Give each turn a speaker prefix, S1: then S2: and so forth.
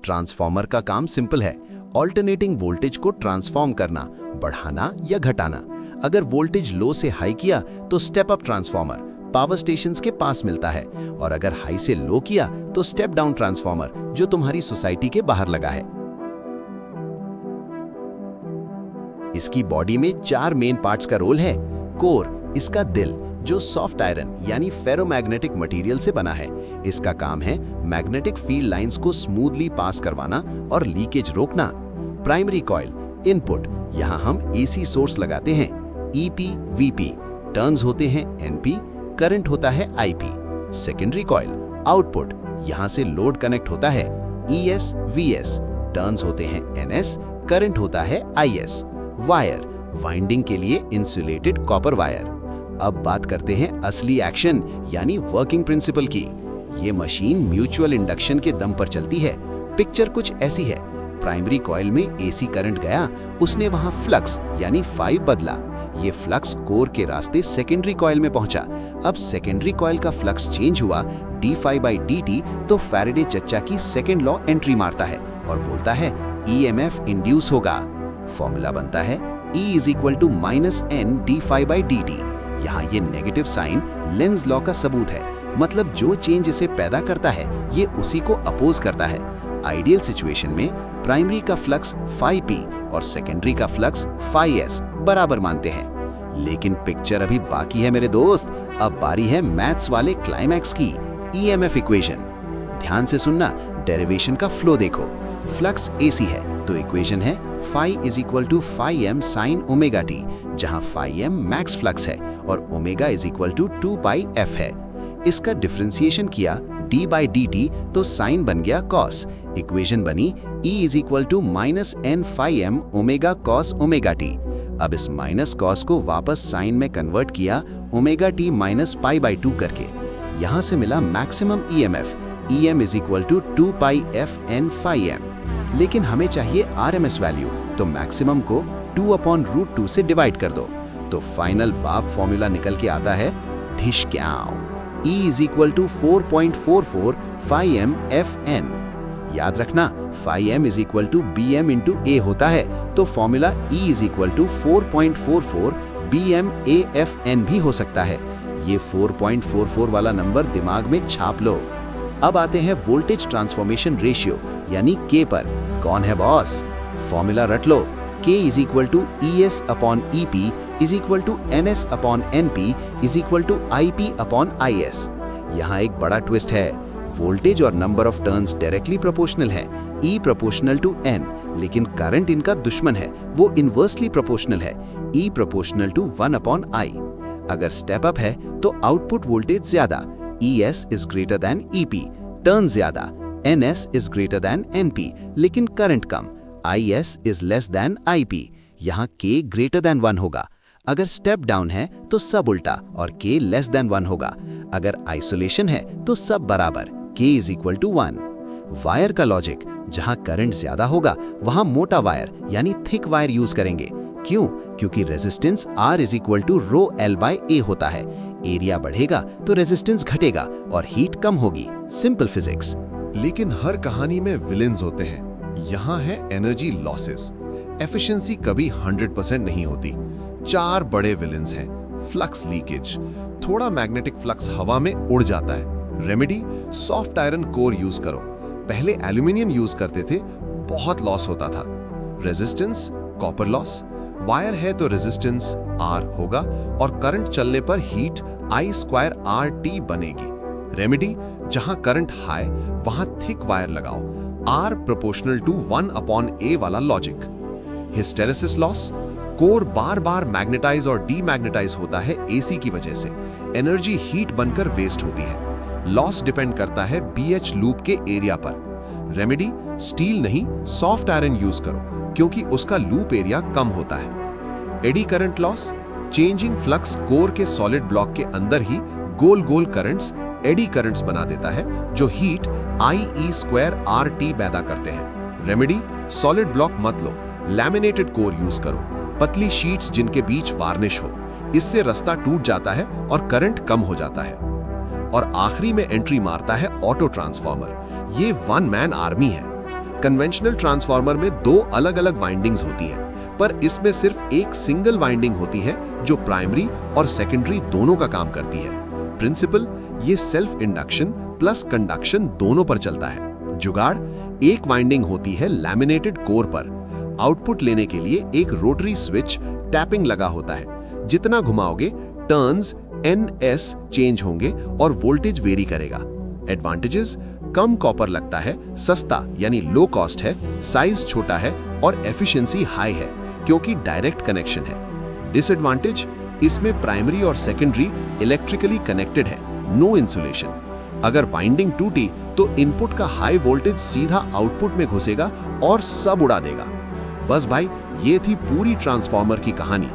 S1: Transformer का काम simple है, ऑल्टरनेटिंग वोल्टेज को ट्रांसफॉर्म करना, बढ़ाना या घटाना। अगर वोल्टेज लो से हाई किया तो step up transformer power stations के पास मिलता है, और अगर हाई से लो किया तो स्टेप डाउन ट्रांसफार्मर जो तुम्हारी सोसाइटी के बाहर लगा है। इसकी बॉडी में 4 मेन पार्ट्स का रोल है। कोर, इसका दिल, जो सॉफ्ट आयरन यानी फेरोमैग्नेटिक मटेरियल से बना है। इसका काम है मैग्नेटिक फील्ड लाइंस को स्मूथली पास करवाना और लीकेज रोकना। प्राइमरी कॉइल, इनपुट, यहाँ हम एसी सोर्स लगाते हैं। ईपी, वीपी, टर्न्स होते हैं एनपी, करंट होता है आईपी। सेकेंडरी कॉइल, आउटपुट, यहाँ से लोड कनेक्ट होता है। ईएस, वीएस, टर्न्स होते हैं एनएस, करंट होता है आईएस। वायर, वाइंडिंग के लिए इंसुलेटेड कॉपर वायर। अब बात करते हैं असली एक्शन यानी वर्किंग प्रिंसिपल की। ये मशीन म्यूचुअल इंडक्शन के दम पर चलती है। पिक्चर कुछ ऐसी है। प्राइमरी कॉइल में एसी करंट गया, उसने वहां फ्लक्स यानी फाई बदला। ये फ्लक्स कोर के रास्ते सेकेंडरी कॉइल में पहुंचा। अब सेकेंडरी कॉइल का फ्लक्स चेंज हुआ d∅dt, तो फैराडे चच्चा की सेकेंड लॉ एंट्री मारता है और बोलता है ईएमएफ इंड्यूस होगा। फॉर्मूला बनता है E = -n d∅dt। यहाँ ये नेगेटिव साइन लेंज लॉ का सबूत है, मतलब जो चेंज इसे पैदा करता है ये उसी को अपोज करता है। आइडियल सिचुएशन में प्राइमरी का फ्लक्स φp और सेकेंडरी का फ्लक्स φs बराबर मानते हैं। लेकिन पिक्चर अभी बाकी है मेरे दोस्त। अब बारी है मैथ्स वाले क्लाइमैक्स की, ईएमएफ इक्वेशन। ध्यान से सुनना, डेरिवेशन का फ्लो देखो। फ्लक्स एसी है तो इक्वेशन है phi = φm sin omega t, जहां φm मैक्स फ्लक्स है और ओमेगा = 2πf है। इसका डिफरेंशिएशन किया d/dt तो साइन बन गया cos। इक्वेशन बनी E = -n φm omega cos omega t। अब इस माइनस cos को वापस साइन में कन्वर्ट किया ओमेगा t -π/2 करके। यहां से मिला maximum EMF, EM = 2πfn φm। लेकिन हमें चाहिए RMS वैल्यू, तो मैक्सिमम को 2/√2 से डिवाइड कर दो, तो फाइनल बाप फॉर्मूला निकल के आता है ढिशक्याओ। E = 4.44 φm fn। याद रखना φm = bm × a होता है, तो formula E = 4.44 bm a fn भी हो सकता है। ये 4.44 वाला नंबर दिमाग में छाप लो। अब आते हैं वोल्टेज ट्रांसफॉर्मेशन रेशियो यानी K पर। कौन है बॉस? फॉर्मूला रट लो, K = ES/EP = NS/NP = IP/IS। यहाँ एक बड़ा ट्विस्ट है, वोल्टेज और number of turns directly proportional है, E ∝ N, लेकिन करंट इनका दुश्मन है, वो इनवर्सली प्रोपोर्शनल है, E ∝ 1/I। अगर स्टेप अप है तो आउटपुट वोल्टेज ज्यादा, ES is greater than EP, turn ज्यादा, NS is greater than NP, लेकिन current come, IS is less than IP। यहाँ K greater than 1 होगा। अगर स्टेप डाउन है तो सब उल्टा और K less than 1 होगा। अगर आइसोलेशन है तो सब बराबर, K = 1। वायर का लॉजिक, जहां करंट ज्यादा होगा वहां मोटा वायर यानी थिक वायर यूज करेंगे। क्यों? क्योंकि रेजिस्टेंस R = ρl/A होता है। एरिया बढ़ेगा तो रेजिस्टेंस घटेगा और हीट कम होगी। Simple physics.
S2: लेकिन हर कहानी में विलेंस होते हैं। यहाँ है एनर्जी लॉसेस। एफिशिएंसी कभी 100% नहीं होती। 4 बड़े विलेंस हैं। फ्लक्स लीकेज, थोड़ा मैग्नेटिक फ्लक्स हवा में उड़ जाता है। Remedy, soft iron core use करो। पहले एल्यूमिनियम यूज करते थे, बहुत लॉस होता था। Resistance, copper loss. वायर है तो रेजिस्टेंस R होगा और करंट चलने पर हीट I²RT बनेगी। रेमेडी, जहां करंट हाई वहां थिक वायर लगाओ, R ∝ 1/A वाला लॉजिक। हिस्टेरेसिस लॉस, कोर बार बार मैग्नेटाइज और डीमैग्नेटाइज होता है AC की वजह से, एनर्जी हीट बनकर वेस्ट होती है। लॉस डिपेंड करता है BH लूप के एरिया पर। रेमेडी, स्टील नहीं सॉफ्ट आयरन यूज करो क्योंकि उसका लूप एरिया कम होता है। Eddy current loss, changing flux core के सॉलिड ब्लॉक के अंदर ही गोल गोल करंट्स एडी करंट्स बना देता है जो हीट IE²RT पैदा करते हैं। रेमेडी, सॉलिड ब्लॉक मत लो, लैमिनेटेड कोर यूज करो, पतली शीट्स जिनके बीच वार्निश हो, इससे रास्ता टूट जाता है और करंट कम हो जाता है। और आखिरी में एंट्री मारता है ऑटो ट्रांसफार्मर। ये 1 मैन आर्मी है। कन्वेंशनल ट्रांसफार्मर में दो अलग-अलग वाइंडिंग्स होती हैं, पर इसमें सिर्फ एक सिंगल वाइंडिंग होती है जो प्राइमरी और सेकेंडरी दोनों का काम करती है। प्रिंसिपल ये सेल्फ इंडक्शन प्लस कंडक्शन दोनों पर चलता है। जुगाड़, एक वाइंडिंग होती है लैमिनेटेड कोर पर। आउटपुट लेने के लिए एक रोटरी स्विच टैपिंग लगा होता है। जितना घुमाओगे टर्न्स NS चेंज होंगे और वोल्टेज वेरी करेगा। एडवांटेजेस, कम कॉपर लगता है, सस्ता यानी लो कॉस्ट है, साइज छोटा है और एफिशिएंसी हाई है क्योंकि डायरेक्ट कनेक्शन है। डिसएडवांटेज, इसमें प्राइमरी और सेकेंडरी इलेक्ट्रिकली कनेक्टेड है, नो इंसुलेशन। अगर वाइंडिंग टूटी तो इनपुट का हाई वोल्टेज सीधा आउटपुट में घुसेगा और सब उड़ा देगा। बस भाई, ये थी पूरी ट्रांसफार्मर की कहानी।